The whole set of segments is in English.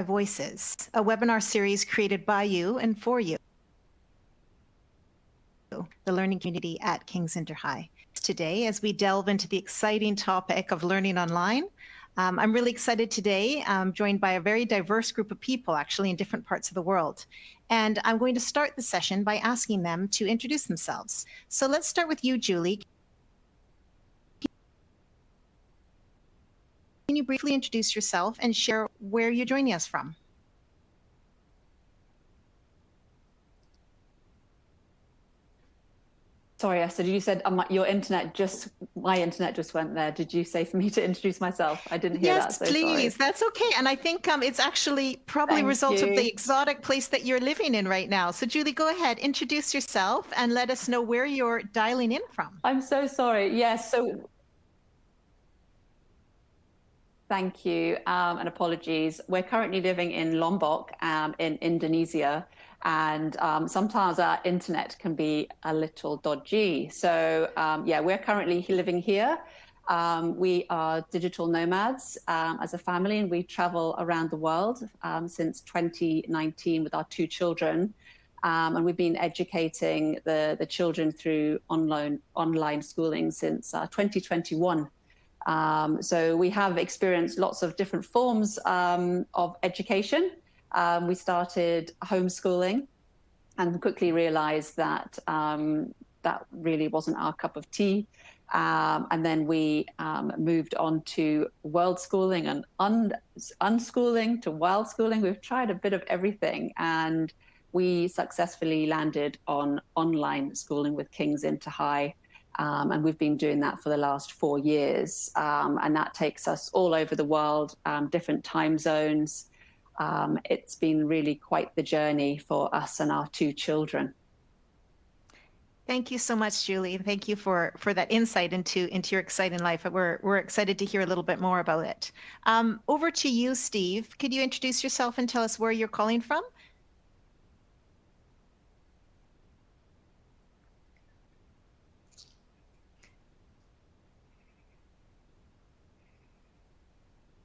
Voices, a webinar series created by you and for you, the learning community at King's InterHigh. Today, as we delve into the exciting topic of learning online, I'm really excited today. I'm joined by a very diverse group of people, actually, in different parts of the world. And I'm going to start the session by asking them to introduce themselves. So let's start with you, Julie. Can you briefly introduce yourself and share where you're joining us from? Sorry, Esther, you said my internet just went there. Did you say for me to introduce myself? I didn't hear that, so please. sorry. That's okay. And I think it's actually probably a result of the exotic place that you're living in right now. So Julie, go ahead, introduce yourself and let us know where you're dialing in from. I'm so sorry. Yes, so thank you and apologies. We're currently living in Lombok in Indonesia. And sometimes our internet can be a little dodgy. So yeah, we're currently living here. We are digital nomads as a family, and we travel around the world since 2019 with our 2 children. And we've been educating the children through online schooling since 2021. So we have experienced lots of different forms of education. We started homeschooling and quickly realized that that really wasn't our cup of tea. And then we moved on to world schooling and unschooling to wild schooling. We've tried a bit of everything, and we successfully landed on online schooling with King's InterHigh. And we've been doing that for the last 4 years. And that takes us all over the world, different time zones. It's been really quite the journey for us and our 2 children. Thank you so much, Julie. Thank you for that insight into your exciting life. We're excited to hear a little bit more about it. Over to you, Steve. Could you introduce yourself and tell us where you're calling from?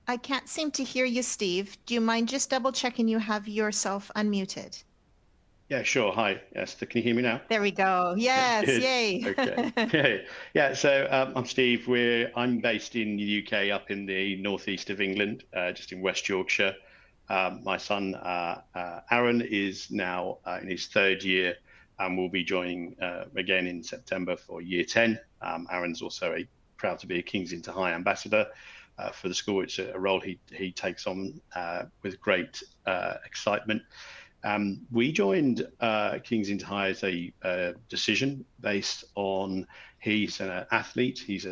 I can't seem to hear you, Steve. Do you mind just double checking you have yourself unmuted? Yeah, sure. Hi, Esther. Can you hear me now? There we go. Yes, Good. yay. Okay. Yeah, so I'm Steve. I'm based in the UK, up in the northeast of England, just in West Yorkshire. My son, Aaron, is now in his 3rd year and will be joining again in September for year 10. Aaron's also proud to be a King's InterHigh ambassador for the school. It's a role he takes on with great excitement. We joined King's InterHigh as a decision based on he's an athlete. He's a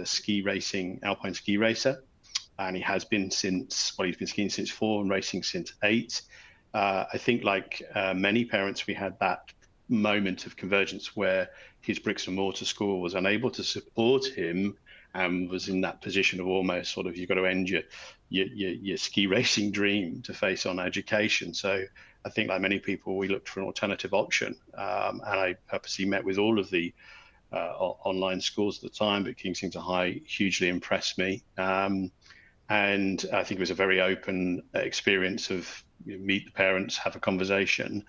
alpine ski racer, and he has been he's been skiing since 4 and racing since 8. I think like many parents, we had that moment of convergence where his bricks and mortar school was unable to support him and was in that position of almost sort of, you've got to end your ski racing dream to face on education. So I think like many people, we looked for an alternative option. And I purposely met with all of the online schools at the time, but King's InterHigh hugely impressed me. And I think it was a very open experience of meet the parents, have a conversation.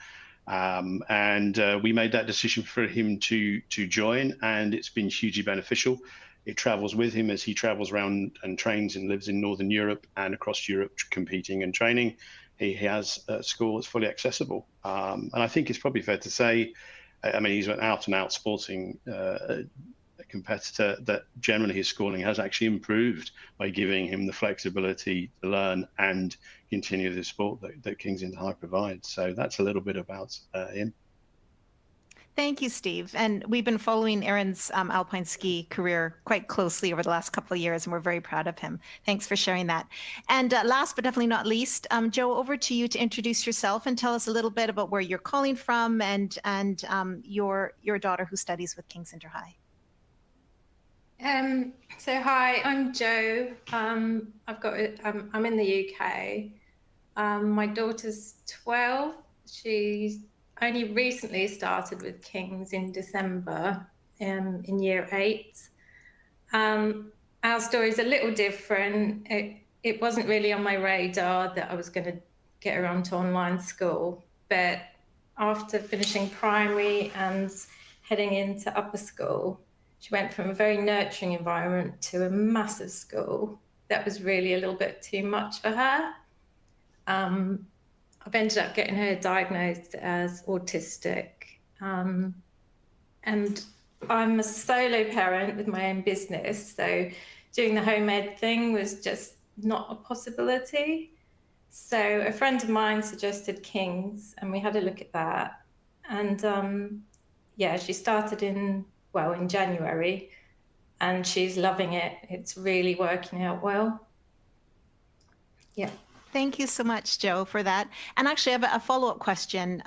And we made that decision for him to join, and it's been hugely beneficial. It travels with him as he travels around and trains and lives in Northern Europe and across Europe, competing and training. He has a school that's fully accessible. And I think it's probably fair to say, I mean, he's an out-and-out sporting competitor, that generally his schooling has actually improved by giving him the flexibility to learn and continue the sport that King's InterHigh provides. So that's a little bit about him. Thank you, Steve. And we've been following Aaron's alpine ski career quite closely over the last couple of years, and we're very proud of him. Thanks for sharing that. And last but definitely not least, Joe, over to you to introduce yourself and tell us a little bit about where you're calling from and your daughter who studies with King's InterHigh. So hi, I'm Jo. I'm in the UK. My daughter's 12. She's only recently started with King's in December in year 8. Our story's a little different. It wasn't really on my radar that I was going to get her onto online school. But after finishing primary and heading into upper school, she went from a very nurturing environment to a massive school. That was really a little bit too much for her. I've ended up getting her diagnosed as autistic. And I'm a solo parent with my own business, so doing the home ed thing was just not a possibility. So a friend of mine suggested King's, and we had a look at that. And yeah, she started in January, and she's loving it. It's really working out well. Yeah. Thank you so much, Joe, for that. And actually, I have a follow-up question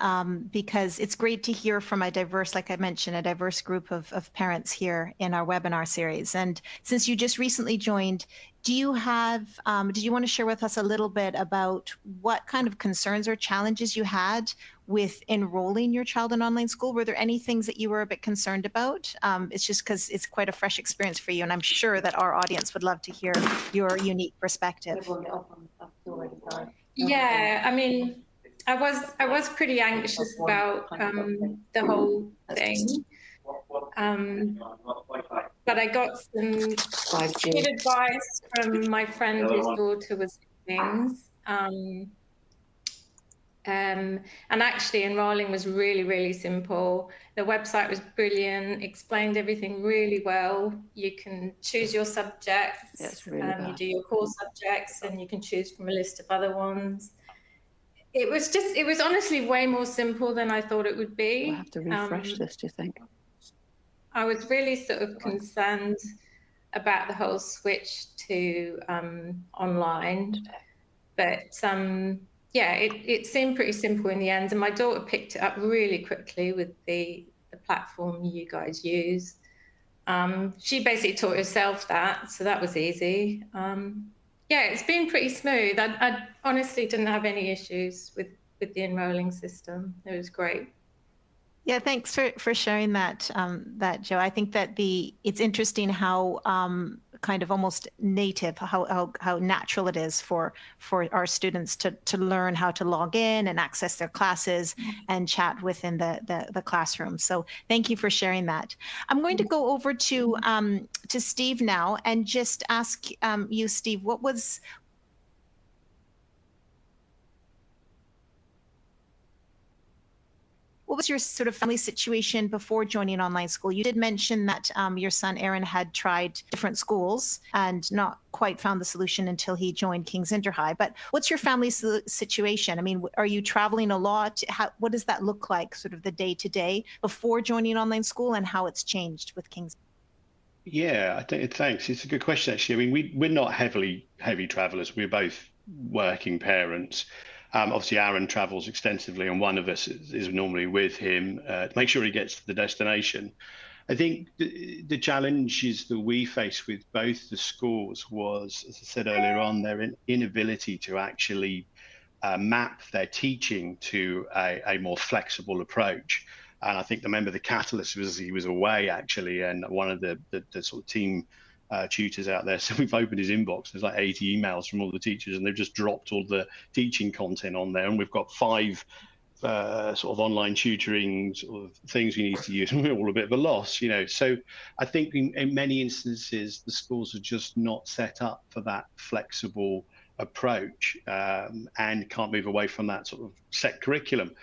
because it's great to hear from a diverse, like I mentioned, a diverse group of parents here in our webinar series. And since you just recently joined, do you have, did you want to share with us a little bit about what kind of concerns or challenges you had with enrolling your child in online school? Were there any things that you were a bit concerned about? It's just because it's quite a fresh experience for you, and I'm sure that our audience would love to hear your unique perspective. Yeah, I mean, I was pretty anxious about the whole thing, but I got some good advice from my friend whose daughter was doing things. And actually enrolling was really, really simple. The website was brilliant, explained everything really well. You can choose your subjects. Yes, really you do your core subjects, and you can choose from a list of other ones. It was honestly way more simple than I thought it would be. We'll have to refresh this, do you think? I was really sort of concerned about the whole switch to online, but yeah, it seemed pretty simple in the end, and my daughter picked it up really quickly with the platform you guys use. She basically taught herself that, so that was easy. Yeah, it's been pretty smooth. I honestly didn't have any issues with the enrolling system. It was great. Yeah, thanks for sharing that, Joe. I think that it's interesting how kind of almost native, how natural it is for our students to learn how to log in and access their classes and chat within the classroom. So thank you for sharing that. I'm going to go over to Steve now and just ask you, Steve, what was your sort of family situation before joining online school? You did mention that your son Aaron had tried different schools and not quite found the solution until he joined King's InterHigh. But what's your family situation? I mean, are you traveling a lot? What does that look like, sort of the day-to-day before joining online school, and how it's changed with King's? Yeah, I think thanks. It's a good question, actually. I mean, we're not heavy travelers. We're both working parents. Obviously, Aaron travels extensively, and one of us is normally with him to make sure he gets to the destination. I think the challenges that we faced with both the schools was, as I said earlier on, their inability to actually map their teaching to a more flexible approach. And I think the catalyst was he was away, actually, and one of the sort of team tutors out there. So we've opened his inbox. There's like 80 emails from all the teachers, and they've just dropped all the teaching content on there. And we've got 5 sort of online tutoring sort of things we need to use, and we're all a bit of a loss, you know. So I think in many instances, the schools are just not set up for that flexible approach and can't move away from that sort of set curriculum.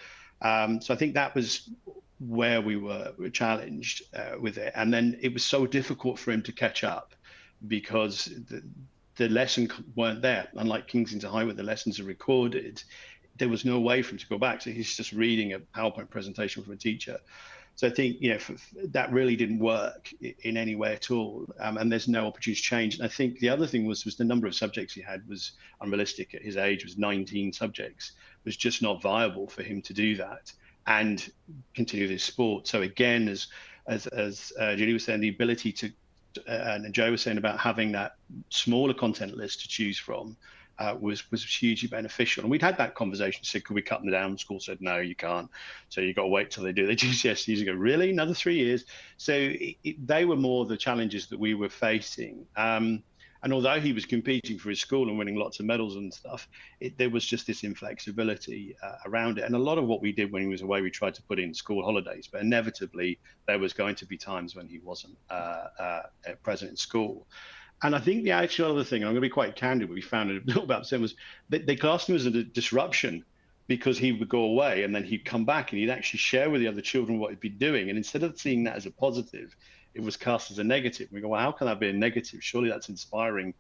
So I think that was where we were challenged with it. And then it was so difficult for him to catch up because the lessons weren't there. Unlike King's InterHigh, where the lessons are recorded, there was no way for him to go back. So he's just reading a PowerPoint presentation from a teacher. So I think, you know, that really didn't work in any way at all. And there's no opportunity to change. And I think the other thing was the number of subjects he had was unrealistic. At his age, was 19 subjects. It was just not viable for him to do that and continue this sport. So again, as Julie was saying, the ability to, and Joe was saying about having that smaller content list to choose from was hugely beneficial. And we'd had that conversation, said, could we cut them down? School said, no, you can't. So you've got to wait till they do their GCSEs and go, really? Another 3 years? So they were more the challenges that we were facing. And although he was competing for his school and winning lots of medals and stuff, there was just this inflexibility around it. And a lot of what we did when he was away, we tried to put in school holidays, but inevitably there was going to be times when he wasn't present in school. And I think the actual other thing, and I'm going to be quite candid, what we found a little bit upset was they classed him as a disruption, because he would go away and then he'd come back and he'd actually share with the other children what he'd been doing. And instead of seeing that as a positive, it was cast as a negative. We go, well, how can that be a negative? Surely that's inspiring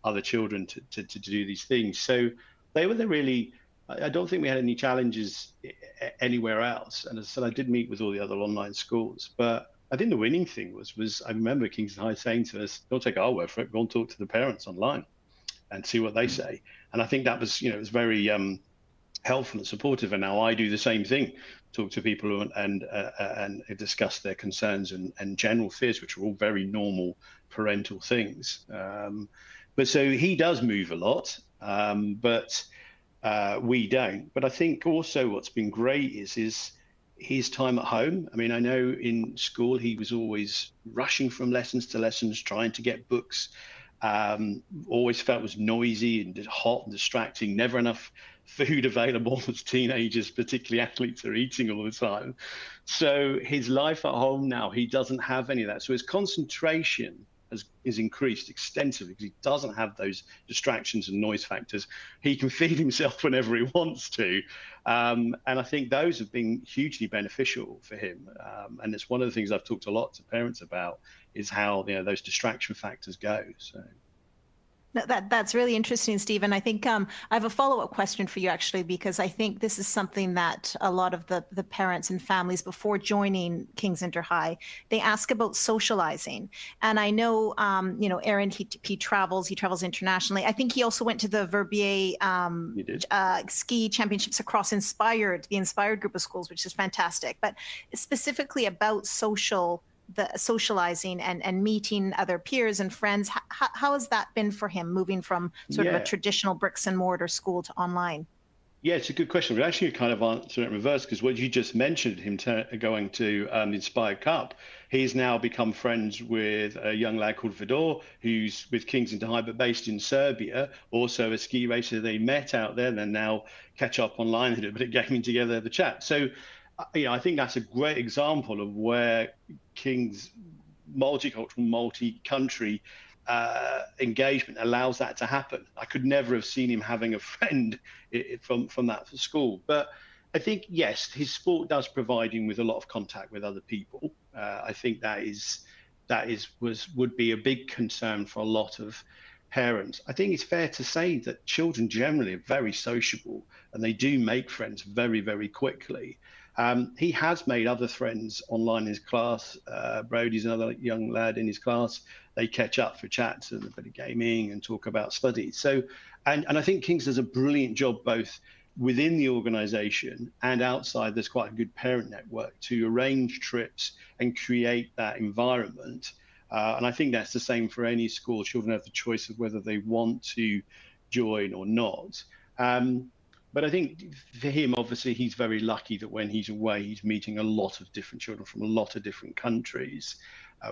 other children to do these things. So they were really, I don't think we had any challenges anywhere else. And as I said, I did meet with all the other online schools, but I think the winning thing was I remember InterHigh saying to us, don't take our word for it, go and talk to the parents online and see what they say. And I think that was, it was very helpful and supportive. And now I do the same thing, talk to people and discuss their concerns and general fears, which are all very normal parental things. But so he does move a lot, but we don't. But I think also what's been great is his time at home. I mean, I know in school he was always rushing from lessons to lessons, trying to get books. Always felt it was noisy and hot and distracting, never enough food available as teenagers, particularly athletes, are eating all the time. So his life at home now, he doesn't have any of that. So his concentration is increased extensively because he doesn't have those distractions and noise factors. He can feed himself whenever he wants to. And I think those have been hugely beneficial for him. And it's one of the things I've talked a lot to parents about, is how those distraction factors go. So. No, that's really interesting, Steve. And I think I have a follow-up question for you, actually, because I think this is something that a lot of the parents and families before joining King's InterHigh, they ask about socializing. And I know, Aaron, he travels internationally. I think he also went to the Verbier ski championships across the Inspired group of schools, which is fantastic. But specifically about the socializing and meeting other peers and friends, how has that been for him, moving from sort of a traditional bricks and mortar school to online? Yeah, it's a good question. We actually kind of answer it in reverse, because what you just mentioned, him going to the Inspired Cup, he's now become friends with a young lad called Vidor, who's with King's InterHigh, but based in Serbia, also a ski racer. They met out there, then now catch up online and do a bit of gaming together, have a chat. So I think that's a great example of where King's multicultural, multi-country engagement allows that to happen. I could never have seen him having a friend from that school. But I think, yes, his sport does provide him with a lot of contact with other people. I think would be a big concern for a lot of parents. I think it's fair to say that children generally are very sociable and they do make friends very, very quickly. He has made other friends online in his class. Brody's another young lad in his class. They catch up for chats and a bit of gaming and talk about studies. So, and I think King's does a brilliant job both within the organization and outside. There's quite a good parent network to arrange trips and create that environment. And I think that's the same for any school. Children have the choice of whether they want to join or not. But I think for him, obviously, he's very lucky that when he's away, he's meeting a lot of different children from a lot of different countries,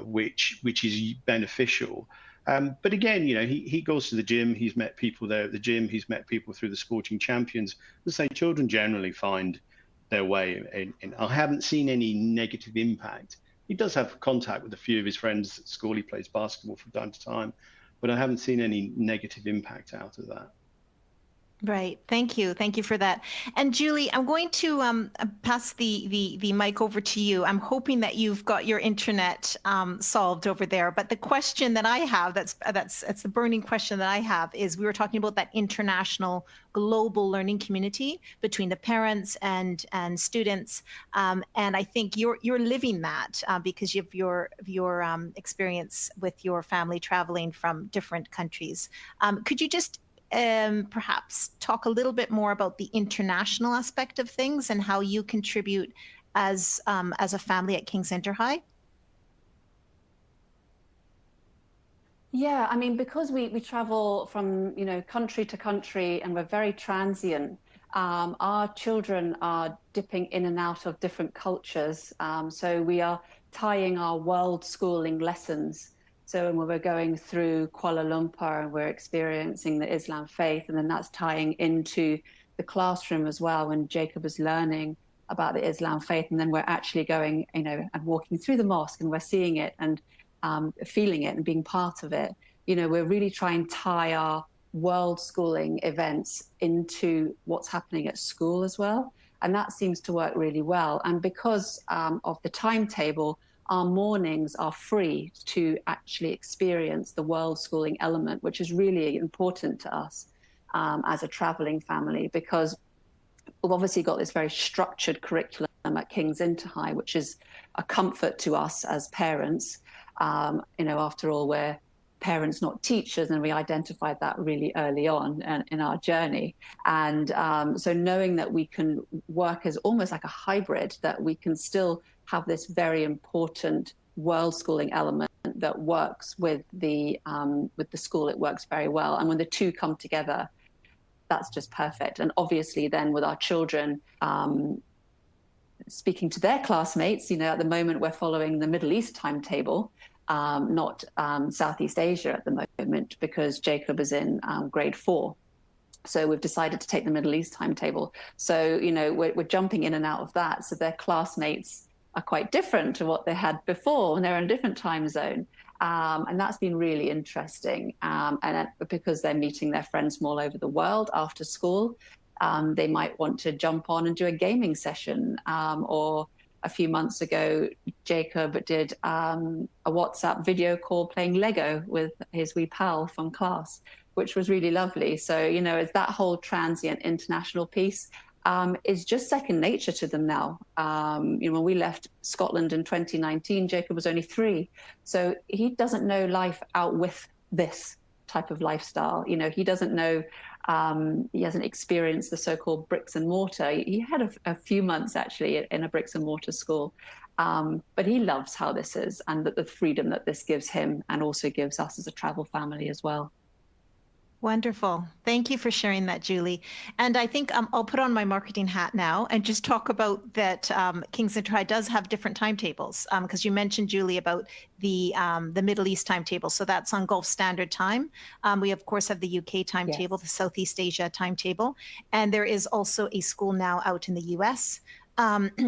which is beneficial. But again, he goes to the gym. He's met people there at the gym. He's met people through the sporting champions. As I say, children generally find their way in. I haven't seen any negative impact. He does have contact with a few of his friends at school. He plays basketball from time to time, but I haven't seen any negative impact out of that. Right. Thank you. Thank you for that. And Julie, I'm going to pass the mic over to you. I'm hoping that you've got your internet solved over there. But the question that I have, that's the burning question that I have, is we were talking about that international global learning community between the parents and students. And I think you're living that because of your experience with your family traveling from different countries. Could you just perhaps talk a little bit more about the international aspect of things and how you contribute as a family at King's InterHigh? Yeah, I mean, because we travel from country to country and we're very transient, our children are dipping in and out of different cultures. So we are tying our world schooling lessons So when we're going through Kuala Lumpur and we're experiencing the Islam faith, and then that's tying into the classroom as well when Jacob is learning about the Islam faith, and then we're actually going, you know, and walking through the mosque and we're seeing it and feeling it and being part of it. You know, we're really trying to tie our world schooling events into what's happening at school as well. And that seems to work really well. And because of the timetable, our mornings are free to actually experience the world schooling element, which is really important to us as a traveling family, because we've obviously got this very structured curriculum at King's InterHigh, which is a comfort to us as parents. You know, after all, we're parents, not teachers, and we identified that really early on in our journey. And so knowing that we can work as almost like a hybrid, that we can still have this very important world schooling element that works with the school, it works very well. And when the two come together, that's just perfect. And obviously then with our children, speaking to their classmates, you know, at the moment we're following the Middle East timetable, not Southeast Asia at the moment, because Jacob is in grade 4. So we've decided to take the Middle East timetable. So, you know, we're jumping in and out of that. So their classmates are quite different to what they had before, and they're in a different time zone. And that's been really interesting. And because they're meeting their friends from all over the world after school, they might want to jump on and do a gaming session. Or a few months ago, Jacob did a WhatsApp video call playing Lego with his wee pal from class, which was really lovely. So, you know, it's that whole transient international piece is just second nature to them now. You know, when we left Scotland in 2019, Jacob was only 3. So he doesn't know life out with this type of lifestyle. You know, he doesn't know, he hasn't experienced the so-called bricks and mortar. He had a few months actually in a bricks and mortar school, but he loves how this is, and the freedom that this gives him and also gives us as a travel family as well. Wonderful. Thank you for sharing that, Julie. And I think I'll put on my marketing hat now and just talk about that King's InterHigh does have different timetables, because you mentioned, Julie, about the Middle East timetable. So that's on Gulf Standard Time. We, of course, have the UK timetable, yes, the Southeast Asia timetable. And there is also a school now out in the US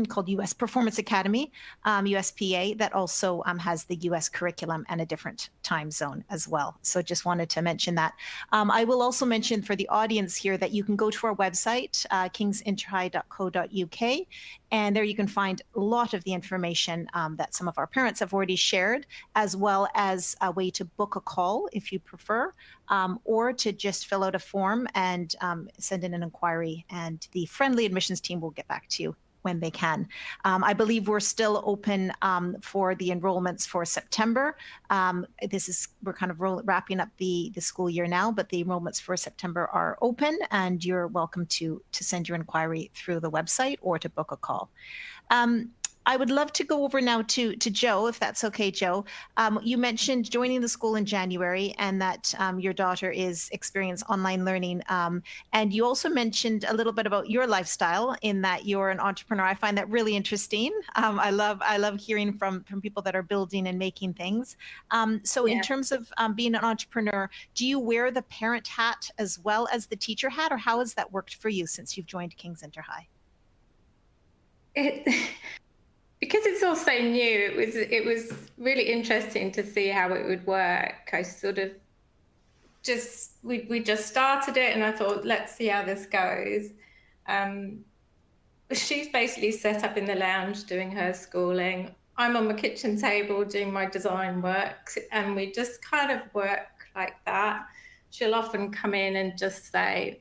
called US Performance Academy, USPA, that also has the US curriculum and a different time zone as well. So just wanted to mention that. I will also mention for the audience here that you can go to our website, kingsinterhigh.co.uk, and there you can find a lot of the information that some of our parents have already shared, as well as a way to book a call if you prefer, or to just fill out a form and send in an inquiry, and the friendly admissions team will get back to you when they can. I believe we're still open for the enrollments for September. We're kind of wrapping up the school year now, but the enrollments for September are open, and you're welcome to send your inquiry through the website or to book a call. I would love to go over now to Joe, if that's okay, Joe. You mentioned joining the school in January and that your daughter is experiencing online learning. And you also mentioned a little bit about your lifestyle in that you're an entrepreneur. I find that really interesting. I love hearing from people that are building and making things. So in terms of being an entrepreneur, do you wear the parent hat as well as the teacher hat, or how has that worked for you since you've joined King's InterHigh? Because it's all so new, it was really interesting to see how it would work. I sort of we just started it, and I thought, let's see how this goes. She's basically set up in the lounge doing her schooling. I'm on my kitchen table doing my design work, and we just kind of work like that. She'll often come in and just say,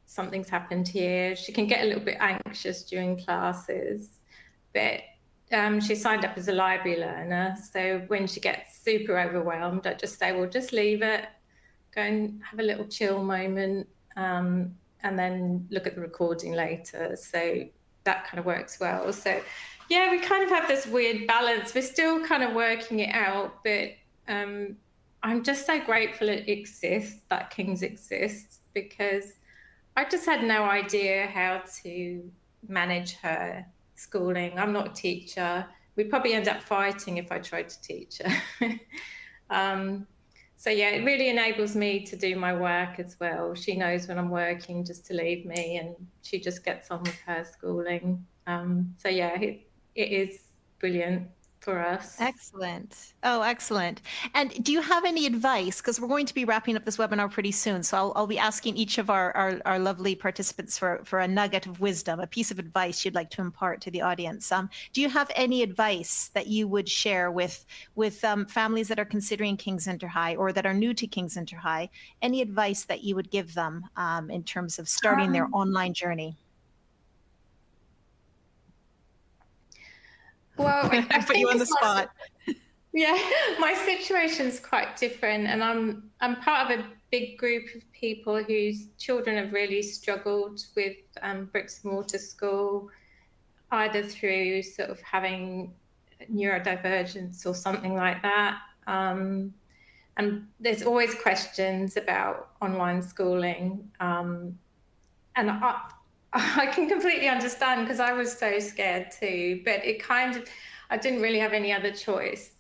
something's happened here. She can get a little bit anxious during classes. But she signed up as a library learner. So when she gets super overwhelmed, I just say, well, just leave it, go and have a little chill moment, and then look at the recording later. So that kind of works well. So yeah, we kind of have this weird balance. We're still kind of working it out, but I'm just so grateful it exists, that King's exists, because I just had no idea how to manage her schooling. I'm not a teacher. We'd probably end up fighting if I tried to teach her. So yeah, it really enables me to do my work as well. She knows when I'm working just to leave me, and she just gets on with her schooling. So yeah, it is brilliant for us. Excellent. Oh, excellent. And do you have any advice? Because we're going to be wrapping up this webinar pretty soon. So I'll be asking each of our lovely participants for a nugget of wisdom, a piece of advice you'd like to impart to the audience. Do you have any advice that you would share with families that are considering King's InterHigh or that are new to King's InterHigh? Any advice that you would give them in terms of starting their online journey? Well, I put think you on the spot. Yeah, my situation's quite different, and I'm part of a big group of people whose children have really struggled with bricks and mortar school, either through sort of having neurodivergence or something like that. And there's always questions about online schooling, and I can completely understand, because I was so scared too, but I didn't really have any other choice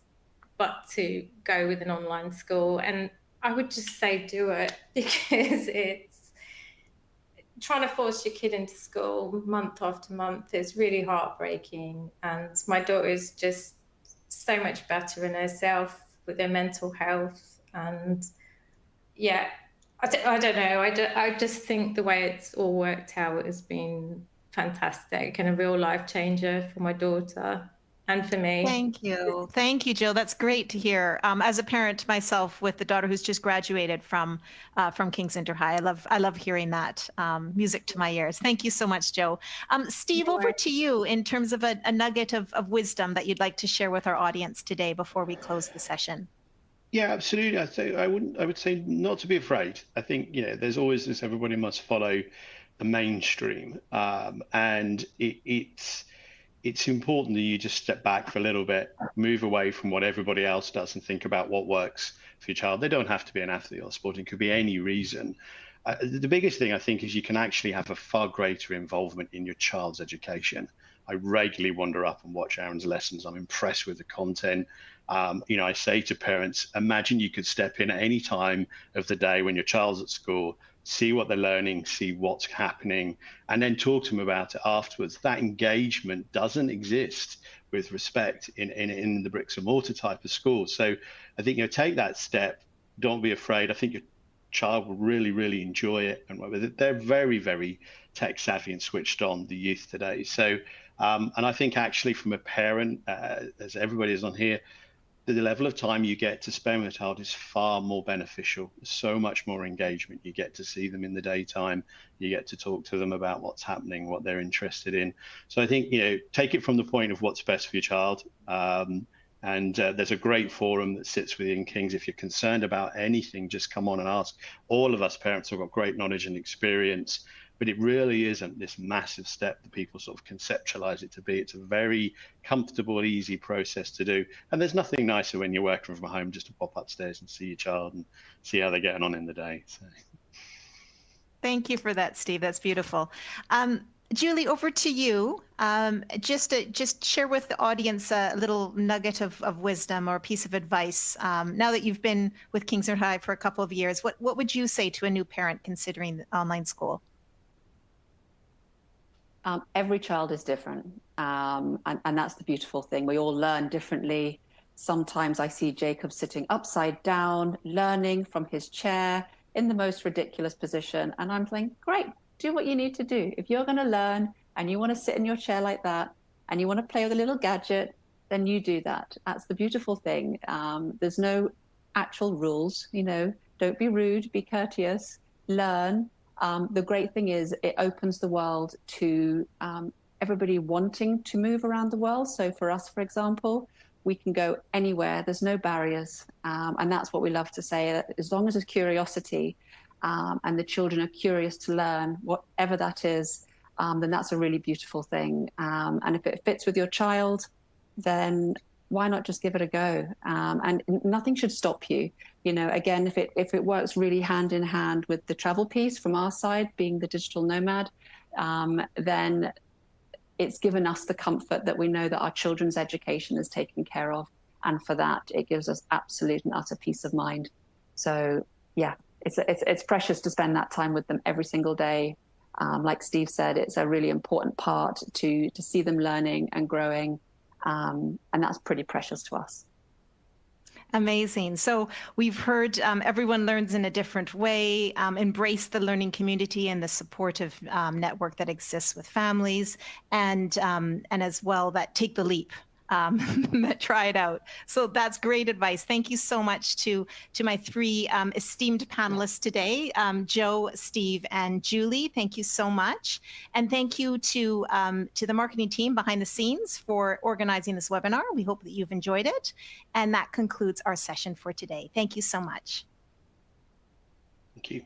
but to go with an online school. And I would just say do it, because it's trying to force your kid into school month after month is really heartbreaking. And my daughter is just so much better in herself with her mental health. And yeah, I don't know. I just think the way it's all worked out has been fantastic and a real life changer for my daughter and for me. Thank you. Thank you, Jill. That's great to hear. As a parent myself with the daughter who's just graduated from King's InterHigh, I love hearing that. Music to my ears. Thank you so much, Joe. Steve, over to you in terms of a nugget of wisdom that you'd like to share with our audience today before we close the session. Yeah, absolutely. I would say not to be afraid. I think, there's always this, everybody must follow the mainstream. And it's important that you just step back for a little bit, move away from what everybody else does and think about what works for your child. They don't have to be an athlete or sport. It could be any reason. The biggest thing I think is you can actually have a far greater involvement in your child's education. I regularly wander up and watch Aaron's lessons. I'm impressed with the content. I say to parents, imagine you could step in at any time of the day when your child's at school, see what they're learning, see what's happening, and then talk to them about it afterwards. That engagement doesn't exist with respect in the bricks and mortar type of school. So I think, take that step. Don't be afraid. I think your child will really, really enjoy it. And they're very, very tech savvy and switched on, the youth today. So, and I think actually from a parent, as everybody is on here, the level of time you get to spend with a child is far more beneficial. There's so much more engagement. You get to see them in the daytime. You get to talk to them about what's happening, what they're interested in. So I think, take it from the point of what's best for your child. And there's a great forum that sits within King's. If you're concerned about anything, just come on and ask. All of us parents have got great knowledge and experience, but it really isn't this massive step that people sort of conceptualize it to be. It's a very comfortable, easy process to do. And there's nothing nicer when you're working from home just to pop upstairs and see your child and see how they're getting on in the day. So. Thank you for that, Steve. That's beautiful. Julie, over to you. Just share with the audience a little nugget of wisdom or a piece of advice. Now that you've been with King's InterHigh for a couple of years, what would you say to a new parent considering online school? Every child is different, and that's the beautiful thing. We all learn differently. Sometimes I see Jacob sitting upside down, learning from his chair in the most ridiculous position. And I'm thinking, great, do what you need to do. If you're going to learn and you want to sit in your chair like that and you want to play with a little gadget, then you do that. That's the beautiful thing. There's no actual rules, don't be rude, be courteous, learn. The great thing is it opens the world to everybody wanting to move around the world. So for us, for example, we can go anywhere. There's no barriers. And that's what we love to say. That as long as there's curiosity and the children are curious to learn, whatever that is, then that's a really beautiful thing. And if it fits with your child, then why not just give it a go? And nothing should stop you. Again, if it works really hand in hand with the travel piece from our side, being the digital nomad, then it's given us the comfort that we know that our children's education is taken care of. And for that, it gives us absolute and utter peace of mind. So yeah, it's precious to spend that time with them every single day. Like Steve said, it's a really important part to see them learning and growing. And that's pretty precious to us. Amazing. So we've heard everyone learns in a different way, embrace the learning community and the supportive network that exists with families, and as well that take the leap, that try it out. So that's great advice. Thank you so much to my three esteemed panelists today, Joe, Steve, and Julie. Thank you so much. And thank you to the marketing team behind the scenes for organizing this webinar. We hope that you've enjoyed it. And that concludes our session for today. Thank you so much. Thank you.